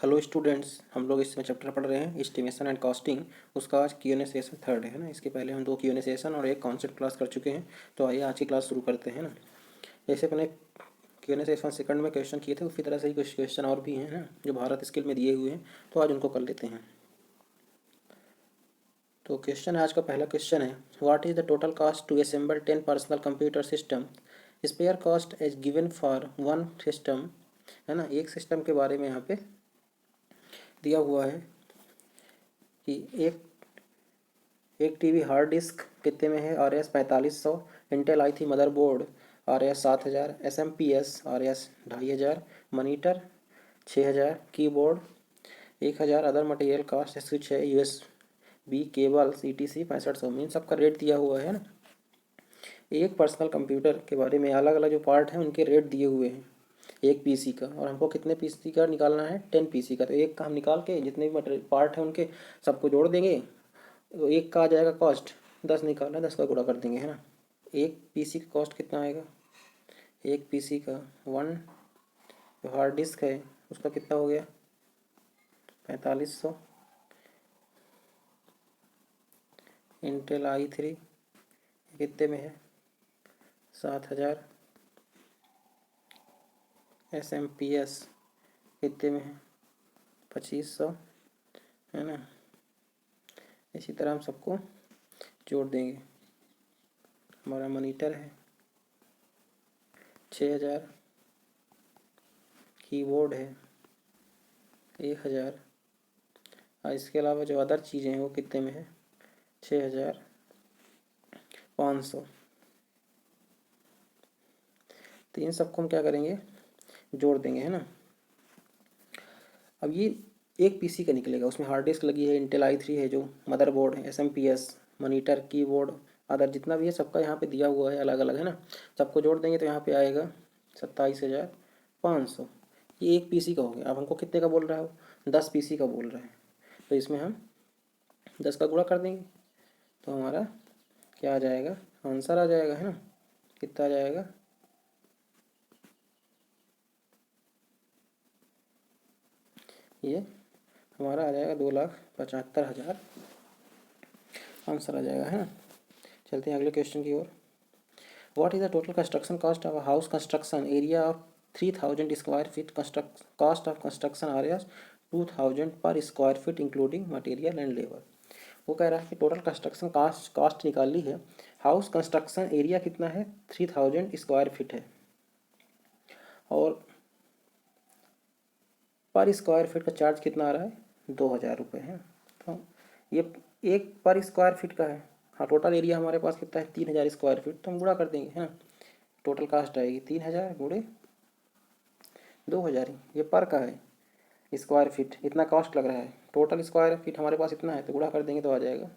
Hello students, हम लोग इसमें चैप्टर पढ़ रहे हैं एस्टिमेशन एंड कॉस्टिंग। उसका आज Q&A सेशन थर्ड है ना। इसके पहले हम 2 Q&A सेशन और एक कॉन्सेप्ट क्लास कर चुके हैं। तो आइए आज की क्लास शुरू करते हैं ना। जैसे अपने Q&A सेशन सेकंड में क्वेश्चन किए थे, उसी तरह से ही कुछ क्वेश्चन और भी हैं ना जो भारत स्किल में दिए हुए हैं, तो आज उनको कर लेते हैं। तो क्वेश्चन आज का पहला क्वेश्चन है, what is the total cost to assemble 10 personal computer system? Spare cost as given for one system, है ना। एक सिस्टम के बारे में यहाँ पे दिया हुआ है कि एक टीवी हार्ड डिस्क कितने में है? RS 4500, Intel i3 motherboard RS 7000, SMPS RS 2500, monitor 6000, keyboard 1000, other material cost switch है, USB केबल्स ETC 6500 में। इन सबका रेट दिया हुआ है ना। एक पर्सनल कंप्यूटर के बारे में अलग अलग जो पार्ट हैं उनके रेट दिए हुए हैं एक पीसी का, और हमको कितने पीसी का निकालना है? 10 पीसी का। तो एक का हम निकाल के जितने भी मटेरियल पार्ट हैं उनके सबको जोड़ देंगे, तो एक का आ जाएगा कॉस्ट 10 निकालना है, 10 का गुणा कर देंगे, है ना। एक पीसी का कॉस्ट कितना आएगा? एक पीसी का वन जो हार्ड डिस्क है उसका कितना हो गया? 4500। इंटेल i3 कितने में है? 7000। SMPS कितने में है? 2500, है ना। इसी तरह हम सबको जोड़ देंगे। हमारा मॉनिटर है 6000, कीबोर्ड है 1000, और इसके अलावा जो अदर चीज़ें हैं वो कितने में है? 6500। तो इन सबको हम क्या करेंगे? जोड़ देंगे, है ना। अब ये एक पीसी का निकलेगा, उसमें हार्ड डिस्क लगी है, इंटेल i3 है, जो मदरबोर्ड है, SMPS, मॉनिटर, कीबोर्ड, अदर जितना भी है सबका यहाँ पे दिया हुआ है अलग अलग, है ना। सबको जोड़ देंगे तो यहाँ पे आएगा 27500। ये एक पीसी का हो गया। अब हमको कितने का बोल रहा है वो? 10 पीसी का बोल रहा है। तो इसमें हम 10 का गुणा कर देंगे तो हमारा क्या आ जाएगा? आंसर आ जाएगा, है ना। कितना आ जाएगा? ये हमारा आ जाएगा 2,75,000 आंसर आ जाएगा, है ना। चलते हैं अगले क्वेश्चन की ओर। What is the total construction cost of house construction area of 3000 square feet? Cost of construction area 2000 पर square feet including material and labour. वो कह रहा है कि टोटल कंस्ट्रक्शन कास्ट निकाल ली है। हाउस कंस्ट्रक्शन एरिया कितना है? 3000 स्क्वायर फीट है, और पर स्क्वायर फीट का चार्ज कितना आ रहा है? 2000 रुपये है। तो ये एक पर स्क्वायर फीट का है। हाँ, टोटल एरिया हमारे पास कितना है? 3000 स्क्वायर फीट। तो हम गुणा कर देंगे, है ना। टोटल कास्ट आएगी 3000 गुणे 2000 ही। ये पर का है, स्क्वायर फीट इतना कॉस्ट लग रहा है। टोटल स्क्वायर फीट हमारे पास इतना है, तो गुणा कर देंगे तो आ जाएगा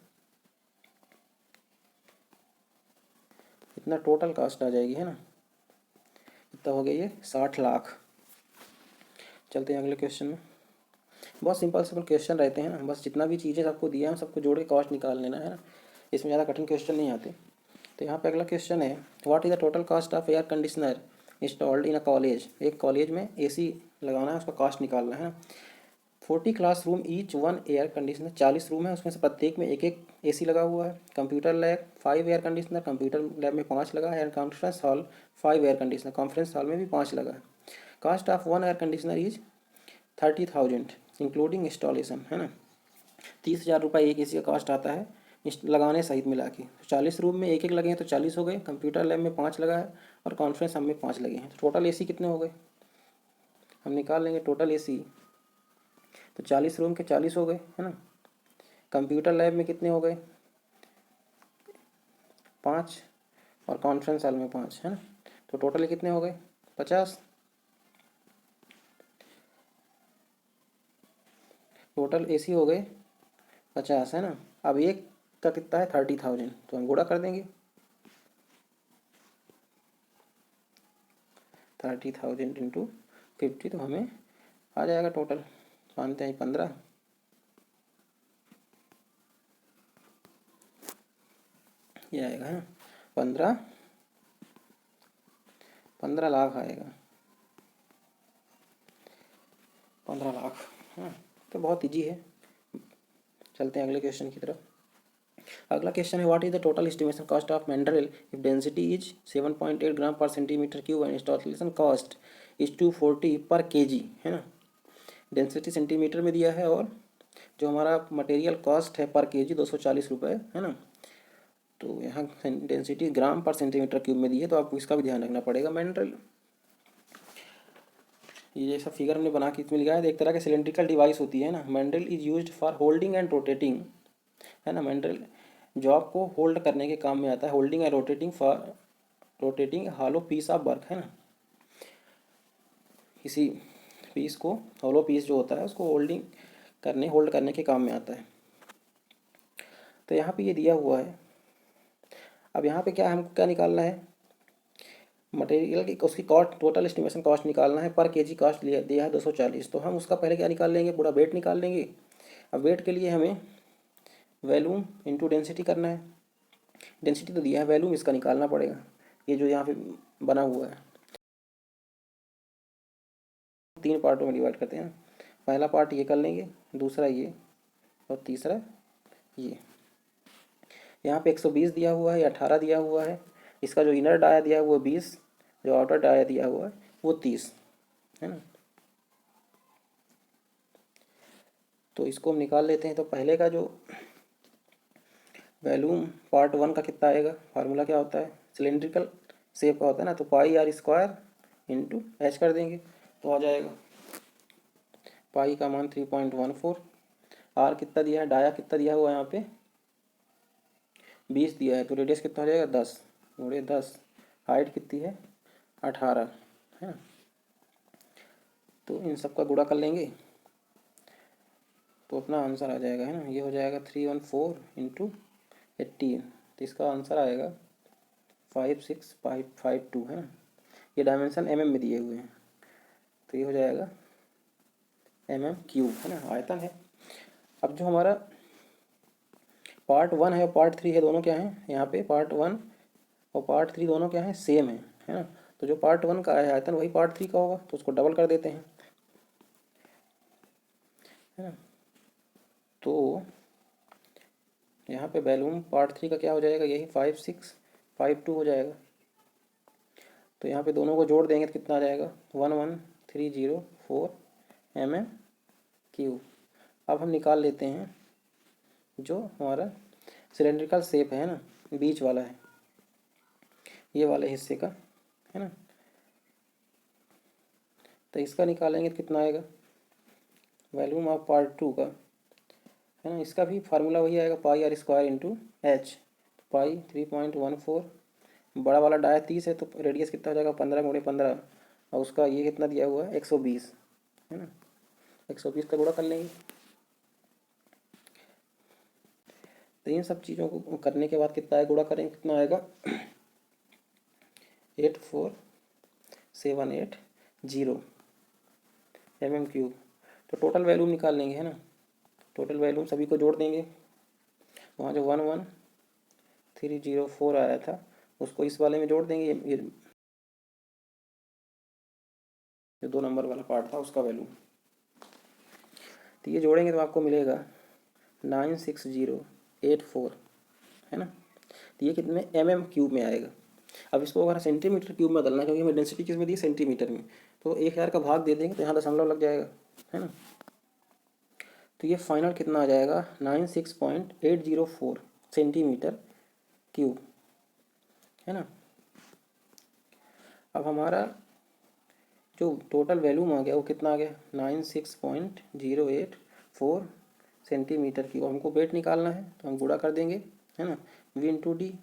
इतना टोटल कास्ट आ जाएगी, है ना। कितना हो गया? ये 60 लाख। चलते हैं अगले क्वेश्चन में। बहुत सिंपल क्वेश्चन रहते हैं ना, बस जितना भी चीज़ें सबको दिया है सबको जोड़ के कॉस्ट निकाल लेना, है ना। इसमें ज़्यादा कठिन क्वेश्चन नहीं आते। तो यहाँ पे अगला क्वेश्चन है, what is the total cost of air conditioner installed in a college? एक कॉलेज में AC लगाना है, उसका कॉस्ट निकालना है। 40 classroom each one air conditioner, 40 room है, उसमें से प्रत्येक में एक एक AC लगा हुआ है। Computer lab 5 air conditioner, computer lab में 5 लगा है। And conference hall 5 air conditioner, conference hall में भी 5 लगा है। Cost of one air conditioner is 30,000 including installation, है ना। 30,000 रुपये एक AC का कॉस्ट आता है लगाने सहित मिला के। 40 रूम में एक एक लगे हैं तो 40 हो गए, कंप्यूटर लैब में 5 लगा है, और कॉन्फ्रेंस हॉल में 5 लगे हैं। तो टोटल AC कितने हो गए? हम निकाल लेंगे टोटल AC। तो 40 रूम के 40 हो गए, है ना। कंप्यूटर लैब में कितने हो गए? 5, और कॉन्फ्रेंस हॉल में 5, है ना। तो टोटल कितने हो गए? 50। टोटल AC हो गए 50, है ना। अब एक का कितना है? 30,000, तो हम गुणा कर देंगे। 30,000 इंटू 50, तो हमें आ जाएगा टोटल, मानते हैं 15। ये आएगा, है ना। 15 लाख आएगा। 15 लाख हाँ, तो बहुत ईजी है। चलते हैं अगले क्वेश्चन की तरफ। अगला क्वेश्चन है, what is the total estimation cost of mineral if density is 7.8 ग्राम पर centimetre cube and installation cost is 240 पर केजी, है ना। डेंसिटी सेंटीमीटर में दिया है और जो हमारा मटेरियल कॉस्ट है पर केजी 240 रुपये, है ना। तो यहाँ डेंसिटी ग्राम पर सेंटीमीटर क्यूब में दी है, तो आपको इसका भी ध्यान रखना पड़ेगा। मिनरल, ये सब फिगर हमने बना के इसमें लिखा है, एक तरह की सिलेंड्रिकल डिवाइस होती है ना। Mineral is used for holding and rotating, है ना। मिनरल जॉब को होल्ड करने के काम में आता है, holding and rotating for rotating hollow piece of work, है ना। किसी पीस को, हॉलो पीस जो होता है उसको होल्ड करने के काम में आता है। तो यहाँ पे ये दिया हुआ है। अब यहाँ पे क्या हमको क्या निकालना है, मटेरियल की उसकी कॉस्ट, टोटल एस्टिमेशन कॉस्ट निकालना है। पर केजी कॉस्ट दिया है 240, तो हम उसका पहले क्या निकाल लेंगे, पूरा वेट निकाल लेंगे। अब वेट के लिए हमें वैल्यूम इंटू डेंसिटी करना है। डेंसिटी तो दिया है, वैल्यूम इसका निकालना पड़ेगा। ये जो यहाँ पे बना हुआ है, 3 पार्टों में डिवाइड करते हैं। पहला पार्ट ये कर लेंगे, दूसरा ये, और तीसरा ये। यहाँ पे 120 दिया हुआ है, 18 दिया हुआ है। इसका जो इनर डाया दिया हुआ है 20, जो आउटर डाया दिया हुआ है वो 30, है ना। तो इसको हम निकाल लेते हैं। तो पहले का जो वैल्यूम पार्ट 1 का कितना आएगा, फार्मूला क्या होता है, सिलेंड्रिकल शेप का होता है ना, तो पाई आर स्क्वायर इंटू एच कर देंगे तो आ जाएगा। पाई का मान 3.14, आर कितना दिया है, डाया कितना दिया हुआ है यहाँ पे 20 दिया है, तो रेडियस कितना हो जाएगा 10 गुणे 10, हाइट कितनी है 18, है ना। तो इन सब का गुणा कर लेंगे तो अपना आंसर आ जाएगा, है ना। ये हो जाएगा 314 इंटू 18, तो इसका आंसर आएगा 56552, है ना। ये डायमेंशन mm में दिए हुए हैं, तो ये हो जाएगा mm क्यूब, है ना, आयतन है। अब जो हमारा पार्ट 1 है और पार्ट 3 है, दोनों क्या हैं, यहाँ पे पार्ट 1 और पार्ट 3 दोनों क्या हैं, सेम है ना। तो जो पार्ट 1 का है आयतन वही पार्ट 3 का होगा, तो उसको डबल कर देते हैं, है ना। तो यहाँ पे वैल्यूम पार्ट 3 का क्या हो जाएगा, यही 5652 हो जाएगा। तो यहाँ पे दोनों को जोड़ देंगे तो कितना आ जाएगा 11304 mm क्यूब। अब हम निकाल लेते हैं जो हमारा सिलेंड्रिकल शेप है ना, बीच वाला है, ये वाले हिस्से का, है ना। तो इसका निकालेंगे तो कितना आएगा, वैल्यूम ऑफ पार्ट 2 का, है ना। इसका भी फार्मूला वही आएगा, पाई आर स्क्वायर इंटू एच। पाई 3.14, बड़ा वाला डाया 30 है, तो रेडियस कितना हो जाएगा 15 गुणे 15, और उसका ये कितना दिया हुआ है 120, है ना। 120 का गुणा कर लेंगे। तो इन सब चीज़ों को करने के बाद कितना है, गुणा करेंगे कितना आएगा 84780 mm क्यूब। तो टोटल वैल्यूम निकाल लेंगे, है ना। टोटल वैल्यूम सभी को जोड़ देंगे, वहाँ जो 11304 आया था उसको इस वाले में जोड़ देंगे, ये जो 2 नंबर वाला पार्ट था उसका वैल्यू, तो ये जोड़ेंगे तो आपको मिलेगा 96084, है ना। तो ये कितने mm क्यूब में आएगा। अब इसको अगर सेंटीमीटर क्यूब में बदलना है, क्योंकि हमें डेंसिटी किस में दी सेंटीमीटर में, तो 1000 का भाग दे देंगे तो यहाँ दशमलव लग जाएगा, है ना। तो ये फाइनल कितना आ जाएगा 96.804 सेंटीमीटर क्यूब, है ना। अब हमारा जो टोटल वैल्यूम आ गया वो कितना आ गया 96.084 सेंटीमीटर क्यूब। हमको वेट निकालना है तो हम गुणा कर देंगे, है ना, v इंटू डी।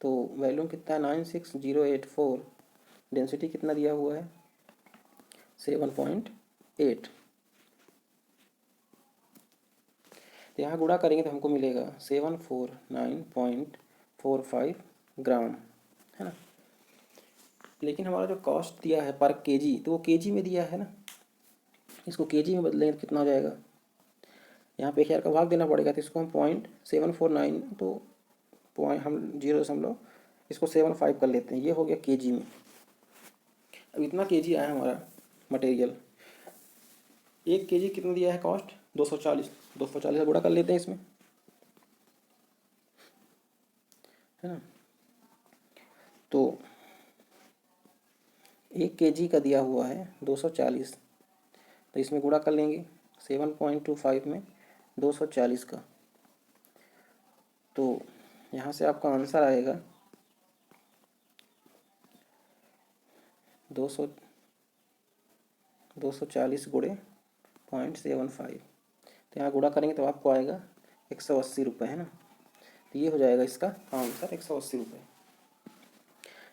तो वैल्यूम कितना है 96084, डेंसिटी कितना दिया हुआ है 7.8, तो यहाँ गुणा करेंगे तो हमको मिलेगा 749.45 ग्राम, है ना। लेकिन हमारा जो कॉस्ट दिया है पर केजी, तो वो केजी में दिया है ना, इसको केजी में बदलेंगे तो कितना हो जाएगा, यहाँ पे 1000 का भाग देना पड़ेगा, तो इसको हम 0.749, तो हम 0 इसको 75 कर लेते हैं, ये हो गया केजी में। अब इतना केजी आया हमारा मटेरियल, 1 kg कितना दिया है कॉस्ट 240, 240 से गुणा कर लेते हैं इसमें, है ना। तो 1 kg का दिया हुआ है 240, तो इसमें गुणा कर लेंगे 7.25 में 240 का, तो यहाँ से आपका आंसर आएगा 240 गुणे 0.75, तो यहाँ गुणा करेंगे तो आपको आएगा 180 रुपये, है ना। तो ये हो जाएगा इसका आंसर 180 रुपये।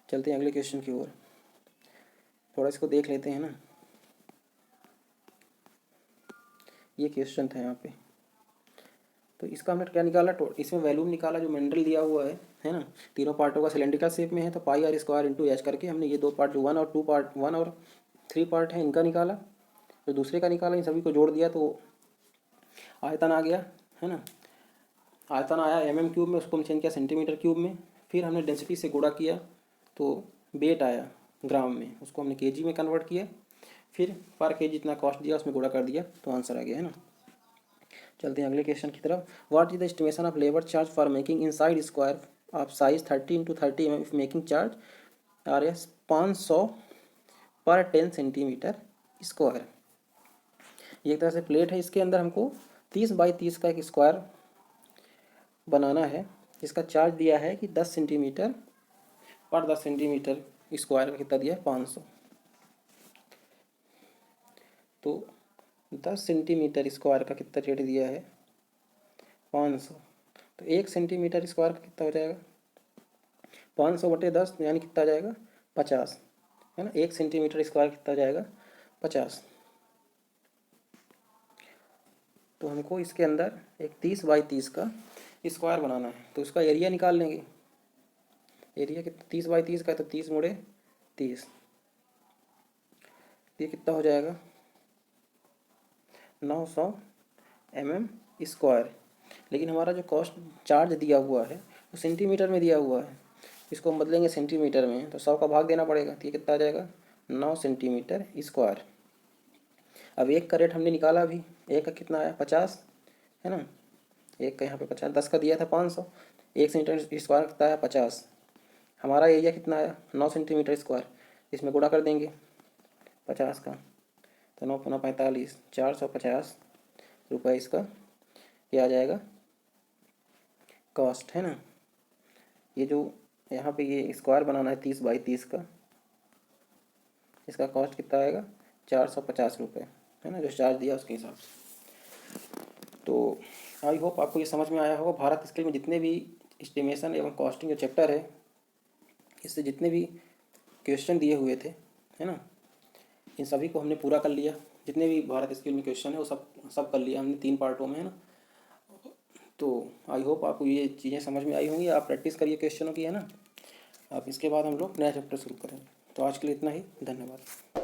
चलते हैं अगले क्वेश्चन की ओर, थोड़ा इसको देख लेते हैं ना। ये क्वेश्चन था यहाँ पे, तो इसका हमने क्या निकाला, इसमें वैल्यूम निकाला जो मिनरल दिया हुआ है ना। तीनों पार्टों का सिलेंड्रिकल शेप में है, तो पाई आर स्क्वायर इंटू एच करके हमने ये 2 पार्ट जो 1 और 3 पार्ट है इनका निकाला, जो दूसरे का निकाला इन सभी को जोड़ दिया तो आयतन आ गया, है ना। आयतन आया mm³ में, उसको हम चेंज किया cm³ में, फिर हमने डेंसिटी से गुणा किया तो वेट आया ग्राम में, उसको हमने kg में कन्वर्ट किया, फिर पर kg जितना कॉस्ट दिया उसमें गुणा कर दिया तो आंसर आ गया, है ना। चलते हैं अगले क्वेश्चन की तरफ। What is the estimation of labour charge for making inside square of size 30 × 30 mm if making charge R S 500 पर 10 सेंटीमीटर स्क्वायर। ये एक तरह से प्लेट है, इसके अंदर हमको 30 बाई 30 का एक स्क्वायर बनाना है, जिसका चार्ज दिया है कि 10 सेंटीमीटर पर 10 सेंटीमीटर स्क्वायर का कितना दिया है 500, तो 10 सेंटीमीटर स्क्वायर का कितना रेट दिया है 500, तो 1 सेंटीमीटर स्क्वायर का कितना हो जाएगा 500 बटे 10 यानी कितना आ जाएगा 50, है ना। 1 सेंटीमीटर स्क्वायर कितना जाएगा 50, तो हमको इसके अंदर एक 30 बाई 30 का स्क्वायर बनाना है, तो उसका एरिया निकाल लेंगे। एरिया कितना 30 बाई 30 का है, तो 30 × 30, ये कितना हो जाएगा 900 mm स्क्वायर। लेकिन हमारा जो कॉस्ट चार्ज दिया हुआ है वो सेंटीमीटर में दिया हुआ है, इसको हम बदलेंगे सेंटीमीटर में, तो 100 का भाग देना पड़ेगा, तो ये कितना आ जाएगा 9 सेंटीमीटर स्क्वायर। अब एक का रेट हमने निकाला अभी, एक का कितना आया 50, है ना। एक का यहाँ पे 50, 10 का दिया था 500, 1 सेंटीमीटर स्क्वायर कितना आया 50, हमारा एरिया कितना आया 9 सेंटीमीटर स्क्वायर, इसमें गुणा कर देंगे 50 का, तो 9 × 5 = 45, 450 रुपये इसका ये आ जाएगा कॉस्ट, है ना। ये जो यहाँ पे ये स्क्वायर बनाना है 30 बाई 30 का, इसका कॉस्ट कितना आएगा 450 रुपये, है ना, जो चार्ज दिया उसके हिसाब से। तो आई होप आपको ये समझ में आया होगा। भारत स्केल में जितने भी एस्टिमेशन एवं कॉस्टिंग जो चैप्टर है, इससे जितने भी क्वेश्चन दिए हुए थे, है ना, इन सभी को हमने पूरा कर लिया। जितने भी भारत स्केल में क्वेश्चन है वो सब कर लिया हमने 3 पार्टों में, है ना। तो आई होप आपको ये चीज़ें समझ में आई होंगी। आप प्रैक्टिस करिए क्वेश्चनों की, है ना। आप इसके बाद हम लोग नया चैप्टर शुरू करेंगे। तो आज के लिए इतना ही, धन्यवाद।